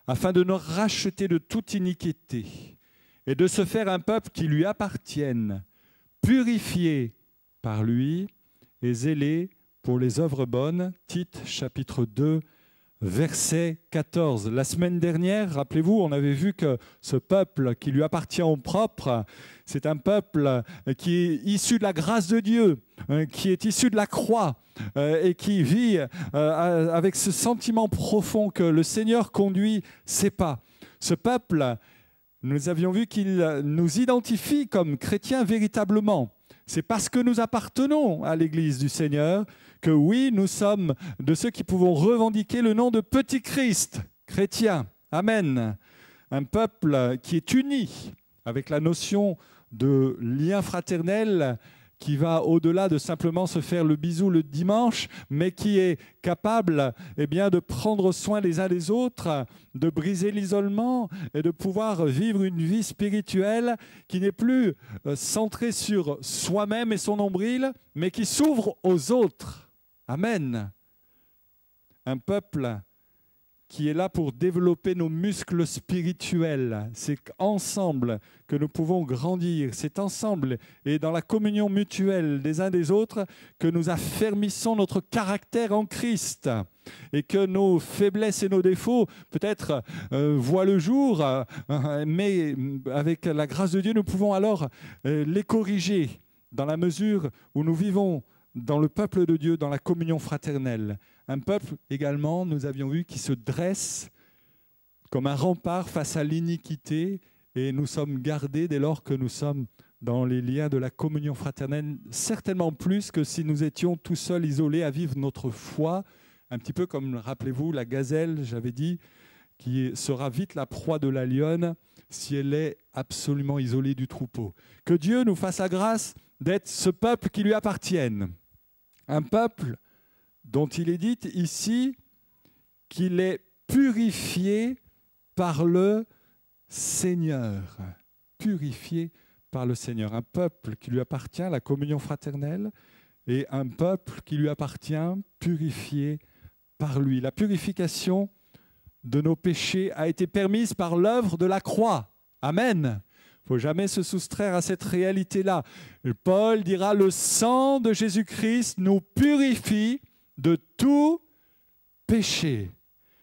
afin de nous racheter de toute iniquité et de se faire un peuple qui lui appartienne, purifié par lui et zélé pour les œuvres bonnes. Tite, chapitre 2, verset 14. La semaine dernière, rappelez-vous, on avait vu que ce peuple qui lui appartient en propre, c'est un peuple qui est issu de la grâce de Dieu, qui est issu de la croix et qui vit avec ce sentiment profond que le Seigneur conduit ses pas. Ce peuple, nous avions vu qu'il nous identifie comme chrétiens véritablement. C'est parce que nous appartenons à l'Église du Seigneur que oui, nous sommes de ceux qui pouvons revendiquer le nom de petit Christ, chrétien. Amen. Un peuple qui est uni avec la notion de lien fraternel qui va au-delà de simplement se faire le bisou le dimanche, mais qui est capable de prendre soin les uns des autres, de briser l'isolement et de pouvoir vivre une vie spirituelle qui n'est plus centrée sur soi-même et son nombril, mais qui s'ouvre aux autres. Amen. Un peuple qui est là pour développer nos muscles spirituels. C'est ensemble que nous pouvons grandir. C'est ensemble et dans la communion mutuelle des uns des autres que nous affermissons notre caractère en Christ et que nos faiblesses et nos défauts peut-être voient le jour, mais avec la grâce de Dieu, nous pouvons alors les corriger dans la mesure où nous vivons dans le peuple de Dieu, dans la communion fraternelle. Un peuple également, nous avions vu, qui se dresse comme un rempart face à l'iniquité et nous sommes gardés dès lors que nous sommes dans les liens de la communion fraternelle, certainement plus que si nous étions tout seuls, isolés à vivre notre foi, un petit peu comme, rappelez-vous, la gazelle, j'avais dit, qui sera vite la proie de la lionne si elle est absolument isolée du troupeau. Que Dieu nous fasse la grâce d'être ce peuple qui lui appartienne. Un peuple dont il est dit ici qu'il est purifié par le Seigneur. Purifié par le Seigneur. Un peuple qui lui appartient, la communion fraternelle, et un peuple qui lui appartient, purifié par lui. La purification de nos péchés a été permise par l'œuvre de la croix. Amen. Il ne faut jamais se soustraire à cette réalité-là. Paul dira, le sang de Jésus-Christ nous purifie de tout péché.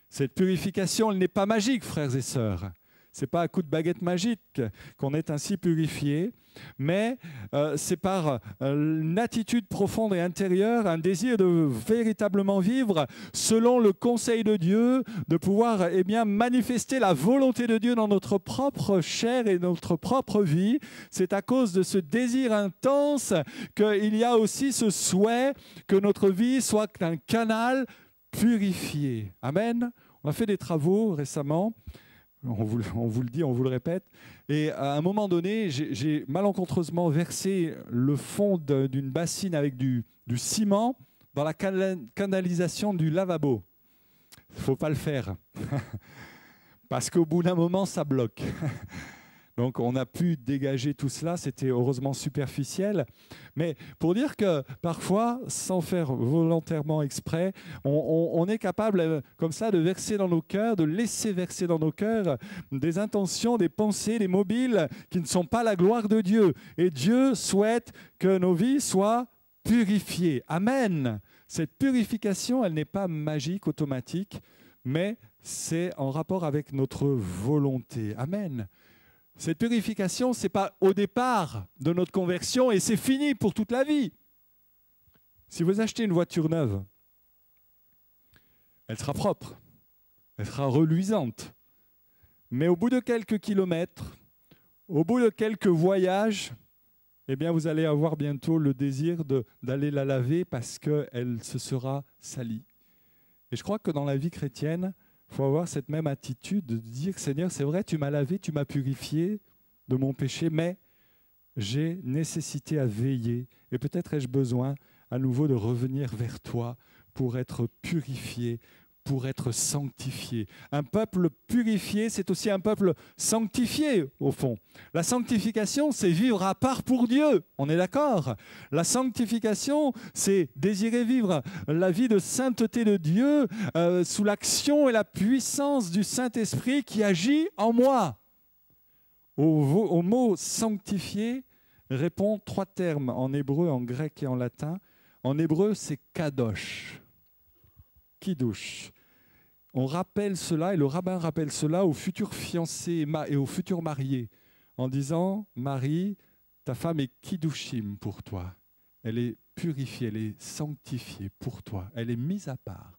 Cette purification, elle n'est pas magique, frères et sœurs. Ce n'est pas à coup de baguette magique qu'on est ainsi purifié, mais c'est par une attitude profonde et intérieure, un désir de véritablement vivre selon le conseil de Dieu, de pouvoir manifester la volonté de Dieu dans notre propre chair et notre propre vie. C'est à cause de ce désir intense qu'il y a aussi ce souhait que notre vie soit un canal purifié. Amen. On a fait des travaux récemment. On vous le dit, on vous le répète. Et à un moment donné, j'ai malencontreusement versé le fond d'une bassine avec du ciment dans la canalisation du lavabo. Il ne faut pas le faire. Parce qu'au bout d'un moment, ça bloque. Donc on a pu dégager tout cela, c'était heureusement superficiel. Mais pour dire que parfois, sans faire volontairement exprès, on est capable comme ça de verser dans nos cœurs, de laisser verser dans nos cœurs des intentions, des pensées, des mobiles qui ne sont pas la gloire de Dieu. Et Dieu souhaite que nos vies soient purifiées. Amen. Cette purification, elle n'est pas magique, automatique, mais c'est en rapport avec notre volonté. Amen. Cette purification, ce n'est pas au départ de notre conversion et c'est fini pour toute la vie. Si vous achetez une voiture neuve, elle sera propre, elle sera reluisante. Mais au bout de quelques kilomètres, au bout de quelques voyages, vous allez avoir bientôt le désir d'aller la laver parce qu'elle se sera salie. Et je crois que dans la vie chrétienne, il faut avoir cette même attitude de dire, Seigneur, c'est vrai, tu m'as lavé, tu m'as purifié de mon péché, mais j'ai nécessité à veiller et peut-être ai-je besoin à nouveau de revenir vers toi pour être purifié pour être sanctifié. Un peuple purifié, c'est aussi un peuple sanctifié, au fond. La sanctification, c'est vivre à part pour Dieu, on est d'accord? La sanctification, c'est désirer vivre la vie de sainteté de Dieu sous l'action et la puissance du Saint-Esprit qui agit en moi. Au mot sanctifié répond 3 termes en hébreu, en grec et en latin. En hébreu, c'est kadosh. Kiddush. On rappelle cela, et le rabbin rappelle cela aux futurs fiancés et aux futurs mariés, en disant, Marie, ta femme est kiddushim pour toi. Elle est purifiée, elle est sanctifiée pour toi. Elle est mise à part.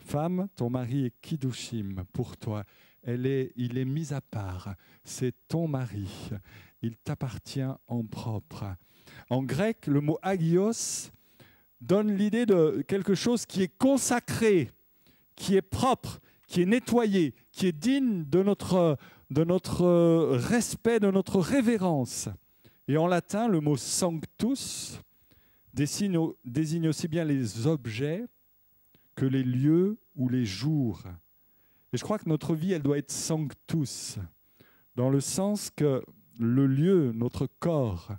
Femme, ton mari est kiddushim pour toi. Il est mis à part. C'est ton mari. Il t'appartient en propre. En grec, le mot agios donne l'idée de quelque chose qui est consacré, qui est propre, qui est nettoyé, qui est digne de notre respect, de notre révérence. Et en latin, le mot sanctus désigne aussi bien les objets que les lieux ou les jours. Et je crois que notre vie, elle doit être sanctus, dans le sens que le lieu, notre corps,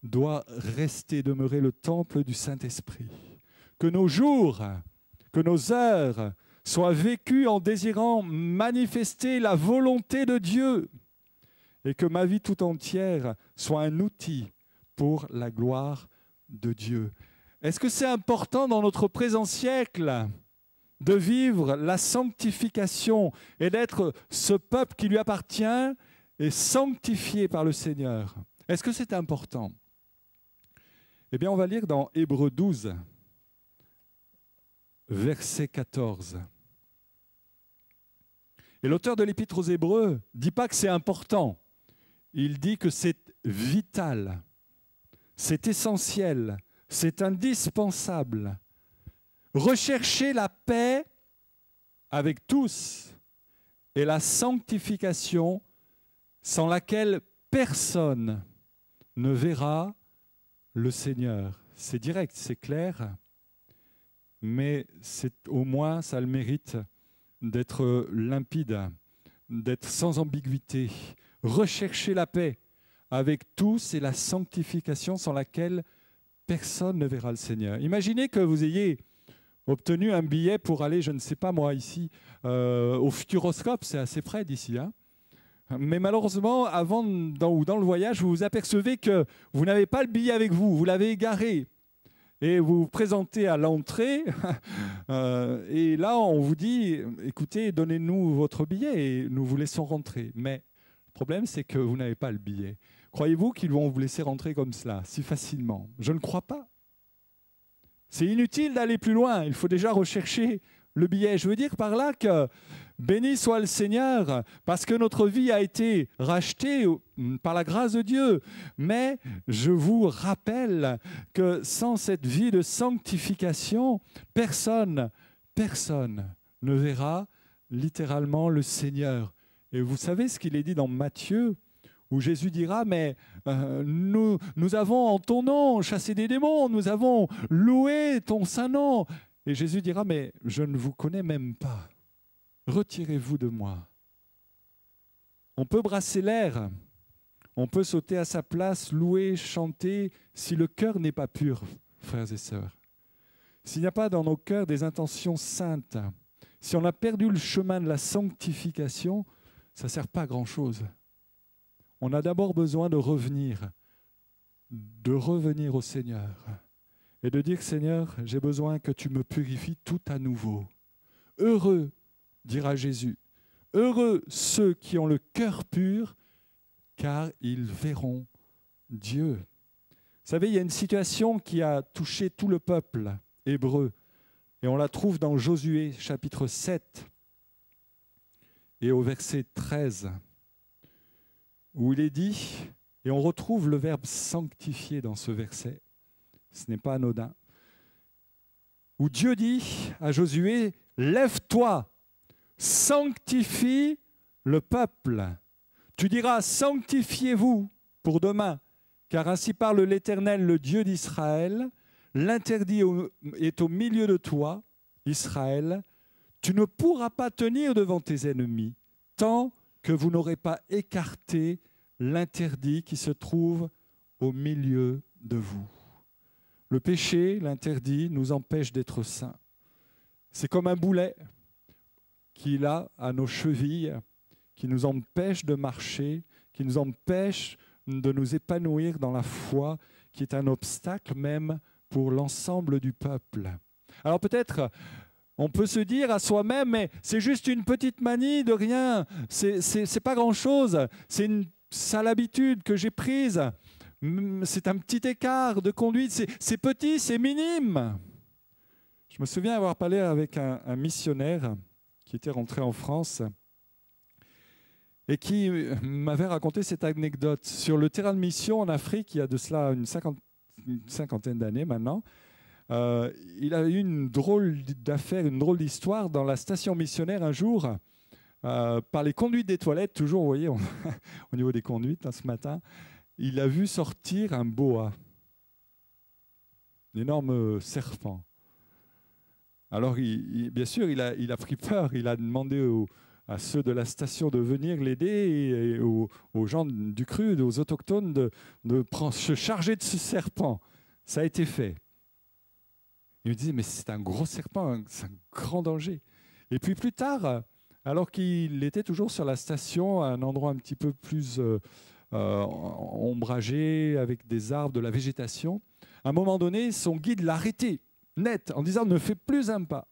doit rester, demeurer le temple du Saint-Esprit. Que nos jours, que nos heures soient vécues en désirant manifester la volonté de Dieu et que ma vie tout entière soit un outil pour la gloire de Dieu. Est-ce que c'est important dans notre présent siècle de vivre la sanctification et d'être ce peuple qui lui appartient et sanctifié par le Seigneur? Est-ce que c'est important? Eh bien, on va lire dans Hébreux 12, verset 14. Et l'auteur de l'Épître aux Hébreux ne dit pas que c'est important. Il dit que c'est vital, c'est essentiel, c'est indispensable. Recherchez la paix avec tous et la sanctification sans laquelle personne ne verra le Seigneur. C'est direct, c'est clair, mais au moins ça a le mérite d'être limpide, d'être sans ambiguïté. Recherchez la paix avec tous et la sanctification sans laquelle personne ne verra le Seigneur. Imaginez que vous ayez obtenu un billet pour aller, je ne sais pas moi, ici, au Futuroscope, c'est assez près d'ici, hein. Mais malheureusement, dans le voyage, vous vous apercevez que vous n'avez pas le billet avec vous, vous l'avez égaré. Et vous vous présentez à l'entrée, et là, on vous dit, écoutez, donnez-nous votre billet et nous vous laissons rentrer. Mais le problème, c'est que vous n'avez pas le billet. Croyez-vous qu'ils vont vous laisser rentrer comme cela, si facilement? Je ne crois pas. C'est inutile d'aller plus loin, il faut déjà rechercher le billet. Je veux dire par là que béni soit le Seigneur, parce que notre vie a été rachetée par la grâce de Dieu. Mais je vous rappelle que sans cette vie de sanctification, personne ne verra littéralement le Seigneur. Et vous savez ce qu'il est dit dans Matthieu, où Jésus dira, mais nous avons en ton nom chassé des démons, nous avons loué ton saint nom. Et Jésus dira, mais je ne vous connais même pas. Retirez-vous de moi. On peut brasser l'air, on peut sauter à sa place, louer, chanter, si le cœur n'est pas pur, frères et sœurs. S'il n'y a pas dans nos cœurs des intentions saintes, si on a perdu le chemin de la sanctification, ça ne sert pas à grand-chose. On a d'abord besoin de revenir au Seigneur et de dire, Seigneur, j'ai besoin que tu me purifies tout à nouveau. Heureux, dira Jésus, heureux ceux qui ont le cœur pur, car ils verront Dieu. Vous savez, il y a une situation qui a touché tout le peuple hébreu, et on la trouve dans Josué, chapitre 7, et au verset 13, où il est dit, et on retrouve le verbe sanctifier dans ce verset, ce n'est pas anodin, où Dieu dit à Josué, lève-toi, sanctifie le peuple. Tu diras, sanctifiez-vous pour demain, car ainsi parle l'Éternel, le Dieu d'Israël. L'interdit est au milieu de toi, Israël. Tu ne pourras pas tenir devant tes ennemis tant que vous n'aurez pas écarté l'interdit qui se trouve au milieu de vous. Le péché, l'interdit, nous empêche d'être saints. C'est comme un boulet qu'il a à nos chevilles, qui nous empêche de marcher, qui nous empêche de nous épanouir dans la foi, qui est un obstacle même pour l'ensemble du peuple. Alors peut-être on peut se dire à soi-même, mais c'est juste une petite manie de rien, c'est pas grand-chose, c'est une sale habitude que j'ai prise, c'est un petit écart de conduite, c'est petit, c'est minime. Je me souviens avoir parlé avec un missionnaire qui était rentré en France et qui m'avait raconté cette anecdote. Sur le terrain de mission en Afrique, il y a de cela une cinquantaine d'années maintenant, il a eu une drôle d'affaire, une drôle d'histoire dans la station missionnaire un jour, par les conduites des toilettes, toujours, vous voyez, au niveau des conduites, ce matin, il a vu sortir un boa, un énorme serpent. Alors, bien sûr, il a pris peur, il a demandé à ceux de la station de venir l'aider et aux gens du cru, aux autochtones, de se charger de ce serpent. Ça a été fait. Il me disait, mais c'est un gros serpent, c'est un grand danger. Et puis plus tard, alors qu'il était toujours sur la station, à un endroit un petit peu plus ombragé, avec des arbres, de la végétation, à un moment donné, son guide l'a arrêté, net, en disant, ne fais plus un pas.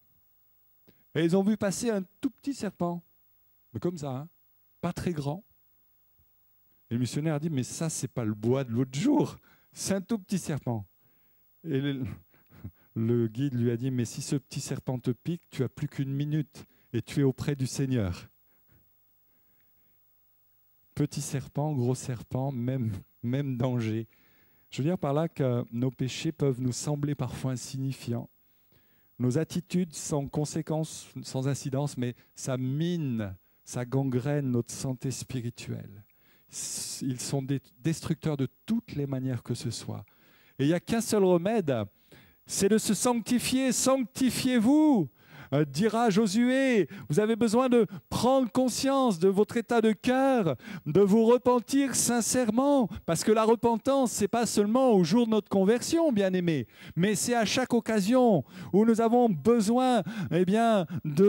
Et ils ont vu passer un tout petit serpent, mais comme ça, hein, pas très grand. Et le missionnaire a dit, mais ça, c'est pas le bois de l'autre jour, c'est un tout petit serpent. Et le guide lui a dit, mais si ce petit serpent te pique, tu n'as plus qu'une minute et tu es auprès du Seigneur. Petit serpent, gros serpent, même danger. Je veux dire par là que nos péchés peuvent nous sembler parfois insignifiants. Nos attitudes sans conséquence, sans incidence, mais ça mine, ça gangrène notre santé spirituelle. Ils sont destructeurs de toutes les manières que ce soit. Et il n'y a qu'un seul remède, c'est de se sanctifier. Sanctifiez-vous, dira Josué. Vous avez besoin de prendre conscience de votre état de cœur, de vous repentir sincèrement, parce que la repentance, ce n'est pas seulement au jour de notre conversion, bien-aimés, mais c'est à chaque occasion où nous avons besoin de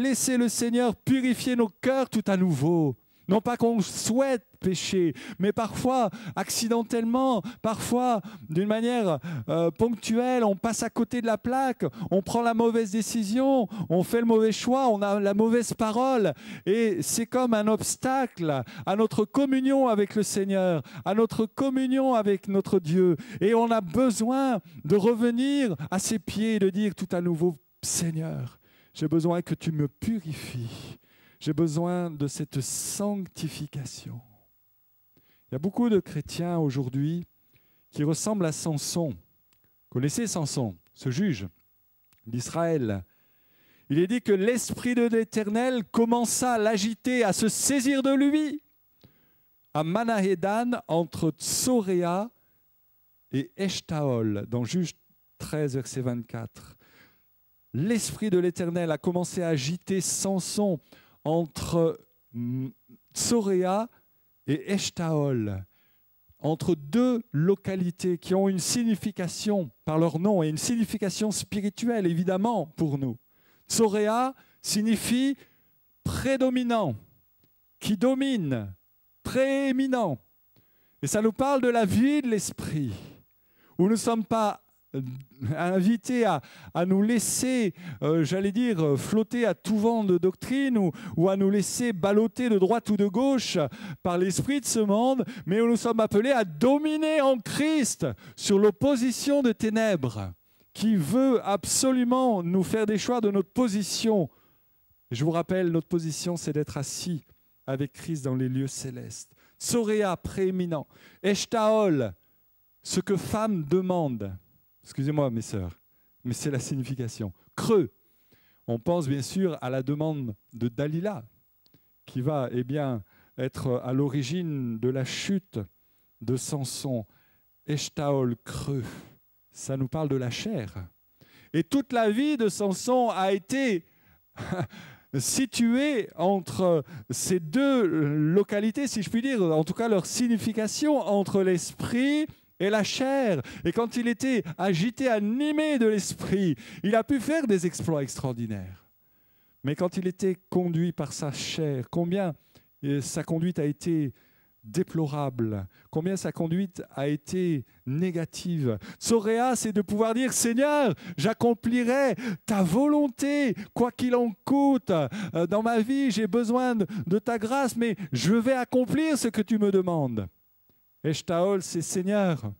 laisser le Seigneur purifier nos cœurs tout à nouveau. Non pas qu'on souhaite pécher, mais parfois accidentellement, parfois d'une manière ponctuelle, on passe à côté de la plaque, on prend la mauvaise décision, on fait le mauvais choix, on a la mauvaise parole. Et c'est comme un obstacle à notre communion avec le Seigneur, à notre communion avec notre Dieu. Et on a besoin de revenir à ses pieds et de dire tout à nouveau, Seigneur, j'ai besoin que tu me purifies. J'ai besoin de cette sanctification. Il y a beaucoup de chrétiens aujourd'hui qui ressemblent à Samson. Vous connaissez Samson, ce juge d'Israël. Il est dit que l'Esprit de l'Éternel commença à l'agiter, à se saisir de lui, à Manahédan, entre Tsoréa et Eshtaol, dans Juge 13, verset 24. L'Esprit de l'Éternel a commencé à agiter Samson entre Tsoréa et Eshtaol, entre deux localités qui ont une signification par leur nom et une signification spirituelle, évidemment, pour nous. Tsoréa signifie prédominant, qui domine, prééminent. Et ça nous parle de la vie de l'esprit, où nous ne sommes pas invités à nous laisser, flotter à tout vent de doctrine ou à nous laisser balloter de droite ou de gauche par l'esprit de ce monde, mais où nous sommes appelés à dominer en Christ sur l'opposition de ténèbres qui veut absolument nous faire déchoir de notre position. Je vous rappelle, notre position, c'est d'être assis avec Christ dans les lieux célestes. Tsoréa, prééminent. Eshtaol, ce que femme demande. Excusez-moi, mes sœurs, mais c'est la signification. Creux. On pense bien sûr à la demande de Dalila, qui va être à l'origine de la chute de Samson. Eshtaol, creux. Ça nous parle de la chair. Et toute la vie de Samson a été situés entre ces deux localités, si je puis dire, en tout cas leur signification, entre l'esprit et la chair. Et quand il était agité, animé de l'esprit, il a pu faire des exploits extraordinaires. Mais quand il était conduit par sa chair, combien sa conduite a été déplorable, combien sa conduite a été négative. Tsoréa, c'est de pouvoir dire, Seigneur, j'accomplirai ta volonté, quoi qu'il en coûte. Dans ma vie, j'ai besoin de ta grâce, mais je vais accomplir ce que tu me demandes. Eshtaol, c'est Seigneur,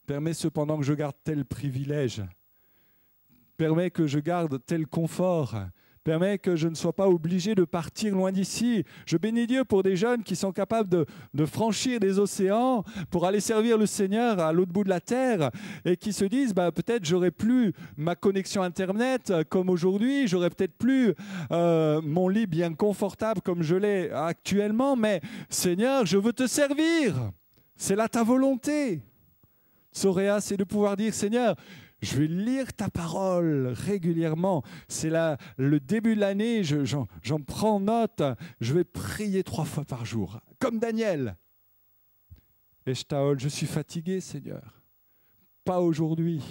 permets cependant que je garde tel privilège, permets que je garde tel confort, permets que je ne sois pas obligé de partir loin d'ici. Je bénis Dieu pour des jeunes qui sont capables de franchir des océans pour aller servir le Seigneur à l'autre bout de la terre et qui se disent peut-être j'aurai plus ma connexion Internet comme aujourd'hui, j'aurai peut-être plus mon lit bien confortable comme je l'ai actuellement, mais Seigneur, je veux te servir. C'est là ta volonté. Tsoréa, c'est de pouvoir dire, Seigneur, je vais lire ta parole régulièrement. C'est le début de l'année, j'en prends note. Je vais prier 3 fois par jour, comme Daniel. Eshtaol, je suis fatigué, Seigneur. Pas aujourd'hui.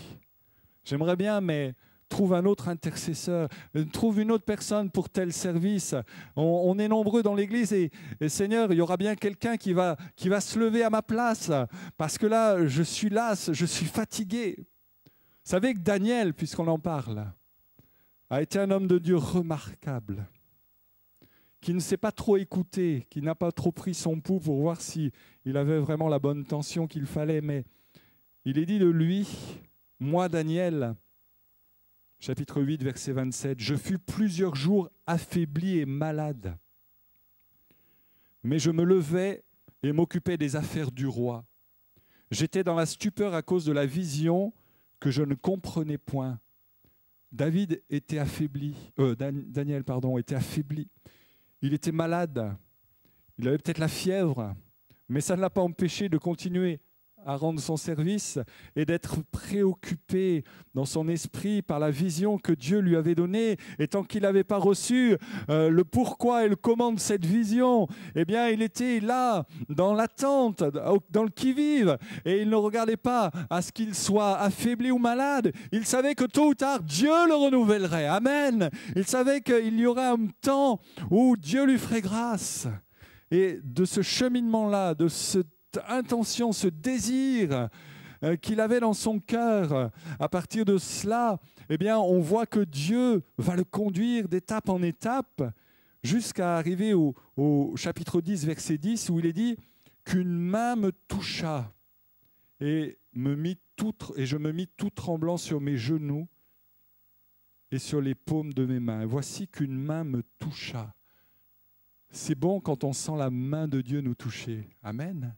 J'aimerais bien, mais trouve un autre intercesseur, trouve une autre personne pour tel service. On est nombreux dans l'église et Seigneur, il y aura bien quelqu'un qui va se lever à ma place parce que là, je suis las, je suis fatigué. Vous savez que Daniel, puisqu'on en parle, a été un homme de Dieu remarquable, qui ne s'est pas trop écouté, qui n'a pas trop pris son pouls pour voir s'il avait vraiment la bonne tension qu'il fallait. Mais il est dit de lui, moi Daniel, chapitre 8, verset 27, « Je fus plusieurs jours affaibli et malade, mais je me levais et m'occupais des affaires du roi. J'étais dans la stupeur à cause de la vision que je ne comprenais point. » Daniel était affaibli. Il était malade. Il avait peut-être la fièvre, mais ça ne l'a pas empêché de continuer à rendre son service et d'être préoccupé dans son esprit par la vision que Dieu lui avait donnée. Et tant qu'il n'avait pas reçu le pourquoi et le comment de cette vision, eh bien, il était là, dans l'attente, dans le qui-vive. Et il ne regardait pas à ce qu'il soit affaibli ou malade. Il savait que tôt ou tard, Dieu le renouvellerait. Amen. Il savait qu'il y aurait un temps où Dieu lui ferait grâce. Et de ce cheminement-là, de cette intention, ce désir qu'il avait dans son cœur, à partir de cela, eh bien, on voit que Dieu va le conduire d'étape en étape jusqu'à arriver au chapitre 10, verset 10, où il est dit qu'une main me toucha et je me mis tout tremblant sur mes genoux et sur les paumes de mes mains. Voici qu'une main me toucha. C'est bon quand on sent la main de Dieu nous toucher. Amen.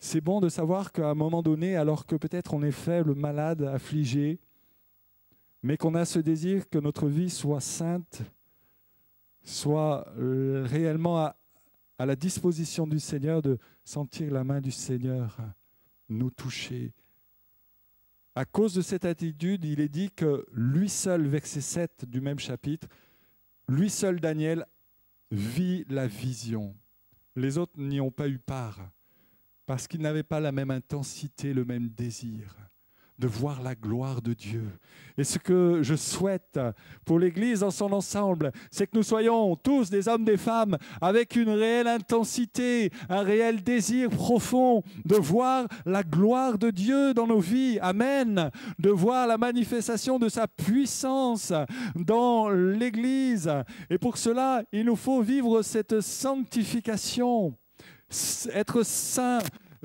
C'est bon de savoir qu'à un moment donné, alors que peut-être on est faible, malade, affligé, mais qu'on a ce désir que notre vie soit sainte, soit réellement à la disposition du Seigneur, de sentir la main du Seigneur nous toucher. À cause de cette attitude, il est dit que lui seul, verset 7 du même chapitre, lui seul, Daniel, vit la vision. Les autres n'y ont pas eu part. Parce qu'ils n'avaient pas la même intensité, le même désir de voir la gloire de Dieu. Et ce que je souhaite pour l'Église dans son ensemble, c'est que nous soyons tous des hommes, des femmes, avec une réelle intensité, un réel désir profond de voir la gloire de Dieu dans nos vies. Amen. De voir la manifestation de sa puissance dans l'Église. Et pour cela, il nous faut vivre cette sanctification. Être saint,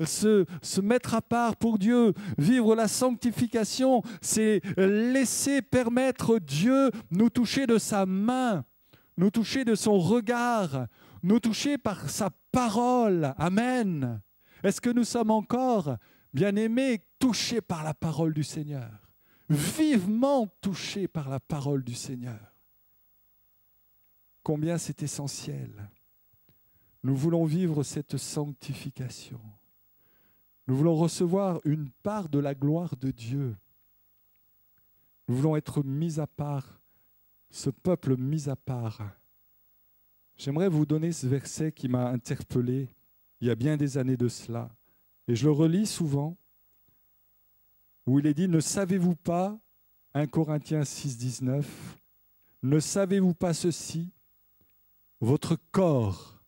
se mettre à part pour Dieu, vivre la sanctification, c'est laisser permettre Dieu nous toucher de sa main, nous toucher de son regard, nous toucher par sa parole. Amen. Est-ce que nous sommes encore, bien-aimés, touchés par la parole du Seigneur? Vivement touchés par la parole du Seigneur. Combien c'est essentiel. Nous voulons vivre cette sanctification. Nous voulons recevoir une part de la gloire de Dieu. Nous voulons être mis à part ce peuple mis à part. J'aimerais vous donner ce verset qui m'a interpellé il y a bien des années de cela. Et je le relis souvent, où il est dit « Ne savez-vous pas » 1 Corinthiens 6, 19, « Ne savez-vous pas ceci? Votre corps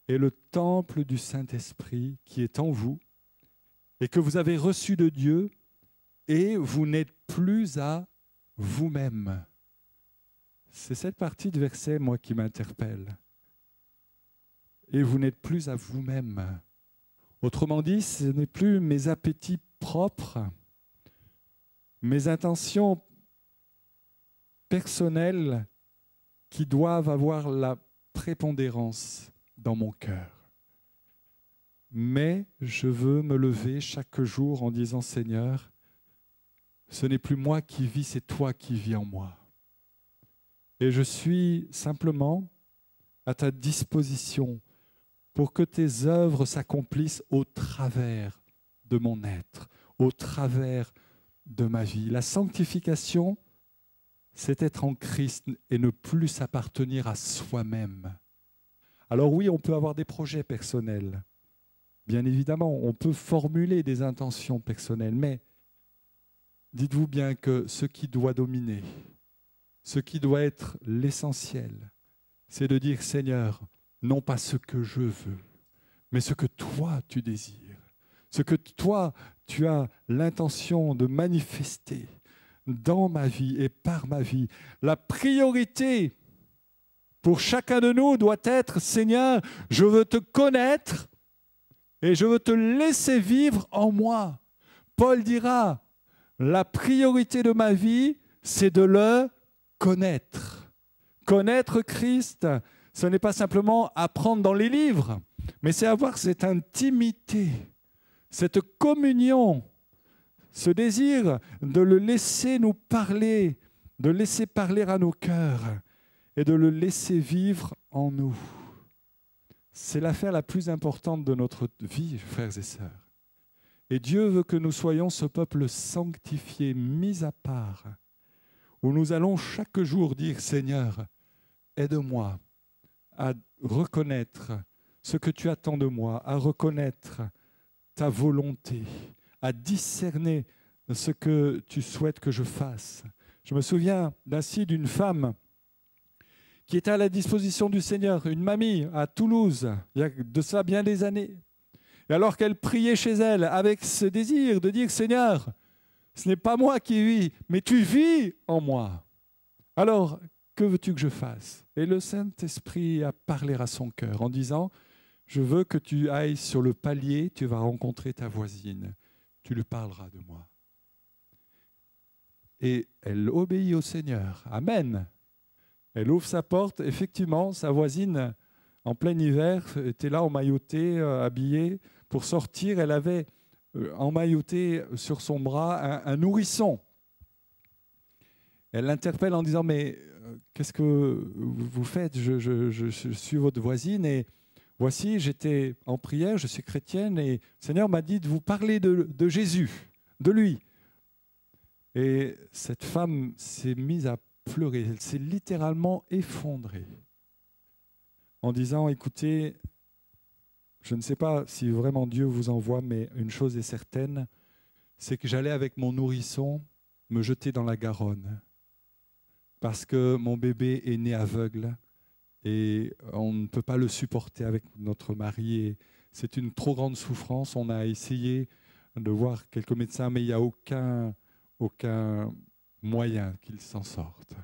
est le temple du Saint-Esprit qui est en vous et que vous avez reçu de Dieu et vous n'êtes plus à vous-même. » C'est cette partie de verset, moi, qui m'interpelle. Et vous n'êtes plus à vous-même. Autrement dit, ce n'est plus mes appétits propres, mes intentions personnelles qui doivent avoir la prépondérance dans mon cœur. Mais je veux me lever chaque jour en disant « Seigneur, ce n'est plus moi qui vis, c'est toi qui vis en moi. » Et je suis simplement à ta disposition pour que tes œuvres s'accomplissent au travers de mon être, au travers de ma vie. La sanctification, c'est être en Christ et ne plus s'appartenir à soi-même. Alors oui, on peut avoir des projets personnels. Bien évidemment, on peut formuler des intentions personnelles, mais dites-vous bien que ce qui doit dominer, ce qui doit être l'essentiel, c'est de dire « Seigneur, non pas ce que je veux, mais ce que toi tu désires, ce que toi tu as l'intention de manifester dans ma vie et par ma vie. » La priorité pour chacun de nous doit être « Seigneur, je veux te connaître et je veux te laisser vivre en moi. » Paul dira « La priorité de ma vie, c'est de le connaître. » Connaître Christ, ce n'est pas simplement apprendre dans les livres, mais c'est avoir cette intimité, cette communion, ce désir de le laisser nous parler, de laisser parler à nos cœurs et de le laisser vivre en nous. C'est l'affaire la plus importante de notre vie, frères et sœurs. Et Dieu veut que nous soyons ce peuple sanctifié, mis à part, où nous allons chaque jour dire « Seigneur, aide-moi à reconnaître ce que tu attends de moi, à reconnaître ta volonté, à discerner ce que tu souhaites que je fasse. » Je me souviens ainsi d'une femme qui était à la disposition du Seigneur, une mamie à Toulouse, il y a de ça bien des années. Et alors qu'elle priait chez elle avec ce désir de dire « Seigneur, ce n'est pas moi qui vis, mais tu vis en moi. Alors, que veux-tu que je fasse ?» Et le Saint-Esprit a parlé à son cœur en disant « Je veux que tu ailles sur le palier, tu vas rencontrer ta voisine, tu lui parleras de moi. » Et elle obéit au Seigneur. Amen. Elle ouvre sa porte. Effectivement, sa voisine, en plein hiver, était là emmaillotée, habillée. Pour sortir, elle avait emmailloté sur son bras un nourrisson. Elle l'interpelle en disant « Mais qu'est-ce que vous faites? Je suis votre voisine et voici, j'étais en prière, je suis chrétienne et le Seigneur m'a dit de vous parler de Jésus, de lui. » Et cette femme s'est mise à pleurer, elle s'est littéralement effondrée en disant « Écoutez, je ne sais pas si vraiment Dieu vous envoie, mais une chose est certaine, c'est que j'allais avec mon nourrisson me jeter dans la Garonne parce que mon bébé est né aveugle et on ne peut pas le supporter avec notre mari. C'est une trop grande souffrance. On a essayé de voir quelques médecins, mais il n'y a aucun moyen qu'il s'en sorte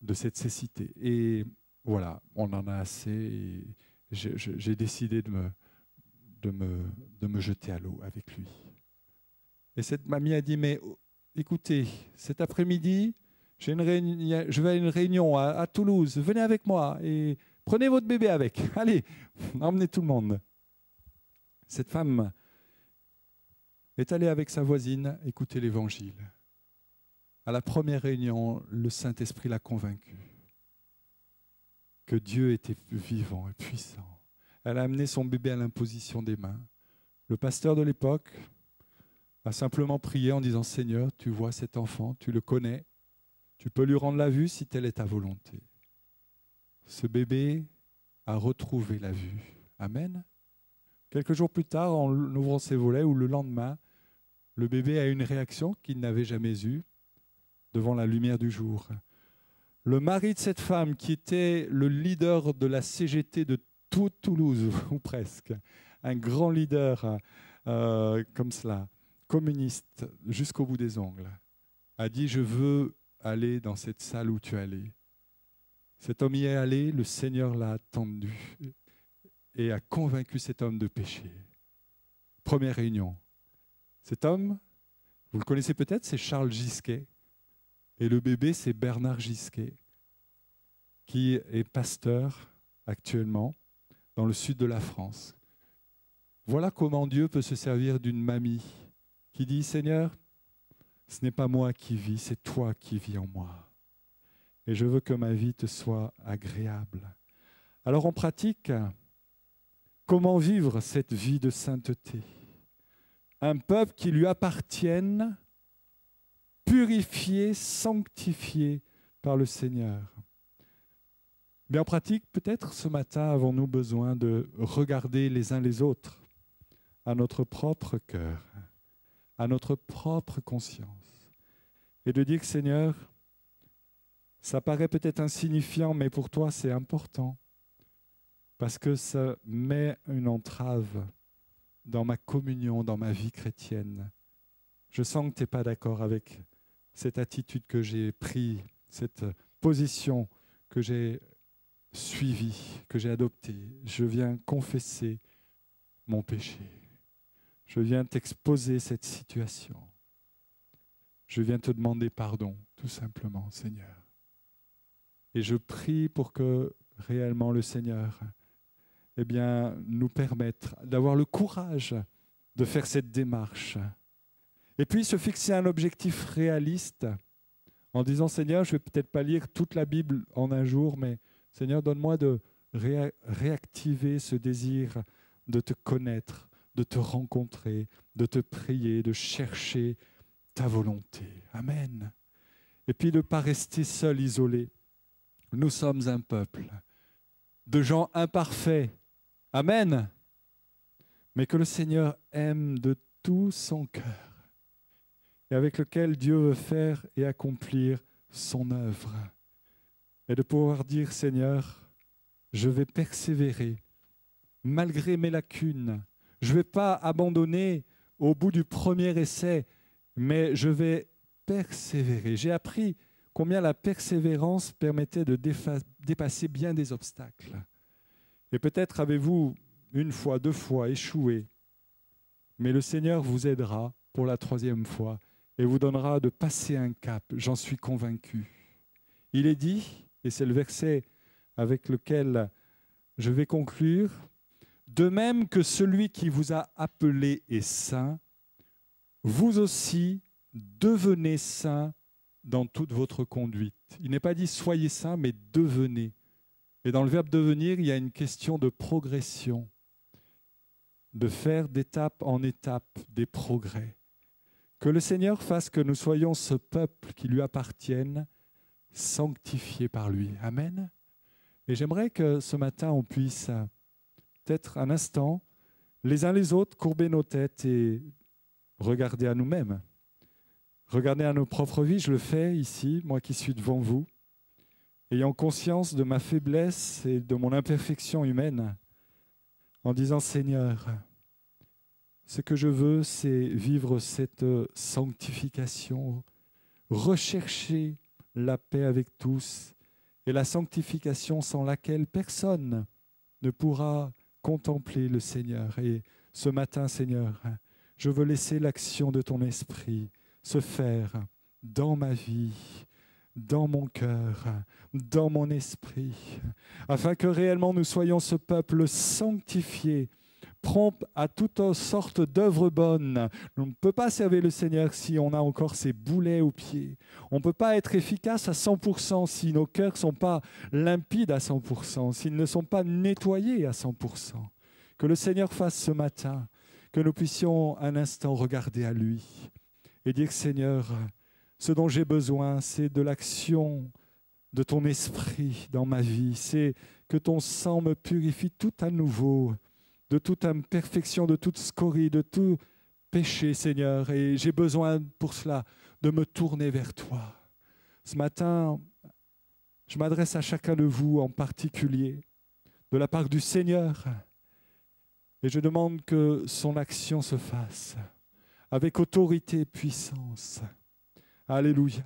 de cette cécité. Et voilà, on en a assez. Et j'ai décidé de me jeter à l'eau avec lui. Et cette mamie a dit, mais écoutez, cet après-midi, je vais à une réunion à Toulouse, venez avec moi et prenez votre bébé avec. Allez, emmenez tout le monde. Cette femme est allée avec sa voisine écouter l'évangile. À la première réunion, le Saint-Esprit l'a convaincue que Dieu était vivant et puissant. Elle a amené son bébé à l'imposition des mains. Le pasteur de l'époque a simplement prié en disant « Seigneur, tu vois cet enfant, tu le connais, Tu peux lui rendre la vue si telle est ta volonté. Ce bébé a retrouvé la vue. Amen. Quelques jours plus tard, en ouvrant ses volets, ou le lendemain, le bébé a une réaction qu'il n'avait jamais eue devant la lumière du jour. Le mari de cette femme, qui était le leader de la CGT de toute Toulouse, ou presque, un grand leader comme cela, communiste jusqu'au bout des ongles, a dit « Je veux aller dans cette salle où tu es allé ». Cet homme y est allé, le Seigneur l'a attendu et a convaincu cet homme de péché. Première réunion. Cet homme, vous le connaissez peut-être, c'est Charles Gisquet. Et le bébé, c'est Bernard Gisquet, qui est pasteur actuellement dans le sud de la France. Voilà comment Dieu peut se servir d'une mamie qui dit « Seigneur, ce n'est pas moi qui vis, c'est toi qui vis en moi. Et je veux que ma vie te soit agréable. » Alors on pratique comment vivre cette vie de sainteté. Un peuple qui lui appartienne, purifié, sanctifié par le Seigneur. Mais en pratique, peut-être ce matin, avons-nous besoin de regarder les uns les autres à notre propre cœur, à notre propre conscience, et de dire, Seigneur, ça paraît peut-être insignifiant, mais pour toi c'est important, parce que ça met une entrave dans ma communion, dans ma vie chrétienne. Je sens que tu n'es pas d'accord avec cette attitude que j'ai prise, cette position que j'ai suivie, que j'ai adoptée. Je viens confesser mon péché. Je viens t'exposer cette situation. Je viens te demander pardon, tout simplement, Seigneur. Et je prie pour que réellement le Seigneur nous permette d'avoir le courage de faire cette démarche. Et puis se fixer un objectif réaliste en disant, Seigneur, je ne vais peut-être pas lire toute la Bible en un jour, mais Seigneur, donne-moi de réactiver ce désir de te connaître, de te rencontrer, de te prier, de chercher ta volonté. Amen. Et puis de ne pas rester seul, isolé. Nous sommes un peuple de gens imparfaits. Amen. Mais que le Seigneur aime de tout son cœur et avec lequel Dieu veut faire et accomplir son œuvre. Et de pouvoir dire, Seigneur, je vais persévérer malgré mes lacunes. Je ne vais pas abandonner au bout du premier essai, mais je vais persévérer. J'ai appris combien la persévérance permettait de dépasser bien des obstacles. Et peut-être avez-vous une fois, 2 fois échoué, mais le Seigneur vous aidera pour la 3e fois et vous donnera de passer un cap, j'en suis convaincu. Il est dit, et c'est le verset avec lequel je vais conclure, « De même que celui qui vous a appelé est saint, vous aussi devenez saints dans toute votre conduite. » Il n'est pas dit « soyez saints », mais « devenez ». Et dans le verbe « devenir », il y a une question de progression, de faire d'étape en étape des progrès. Que le Seigneur fasse que nous soyons ce peuple qui lui appartienne, sanctifié par lui. Amen. Et j'aimerais que ce matin, on puisse peut-être un instant, les uns les autres, courber nos têtes et regarder à nous-mêmes. Regarder à nos propres vies, je le fais ici, moi qui suis devant vous, ayant conscience de ma faiblesse et de mon imperfection humaine, en disant, Seigneur, ce que je veux, c'est vivre cette sanctification, rechercher la paix avec tous et la sanctification sans laquelle personne ne pourra contempler le Seigneur. Et ce matin, Seigneur, je veux laisser l'action de ton esprit se faire dans ma vie, dans mon cœur, dans mon esprit, afin que réellement nous soyons ce peuple sanctifié, prompt à toutes sortes d'œuvres bonnes. On ne peut pas servir le Seigneur si on a encore ses boulets aux pieds. On ne peut pas être efficace à 100% si nos cœurs ne sont pas limpides à 100%, s'ils ne sont pas nettoyés à 100%. Que le Seigneur fasse ce matin, que nous puissions un instant regarder à lui et dire, Seigneur, Ce dont j'ai besoin, c'est de l'action de ton esprit dans ma vie. C'est que ton sang me purifie tout à nouveau, de toute imperfection, de toute scorie, de tout péché, Seigneur. Et j'ai besoin pour cela de me tourner vers toi. Ce matin, je m'adresse à chacun de vous en particulier, de la part du Seigneur. Et je demande que son action se fasse avec autorité et puissance. Alléluia.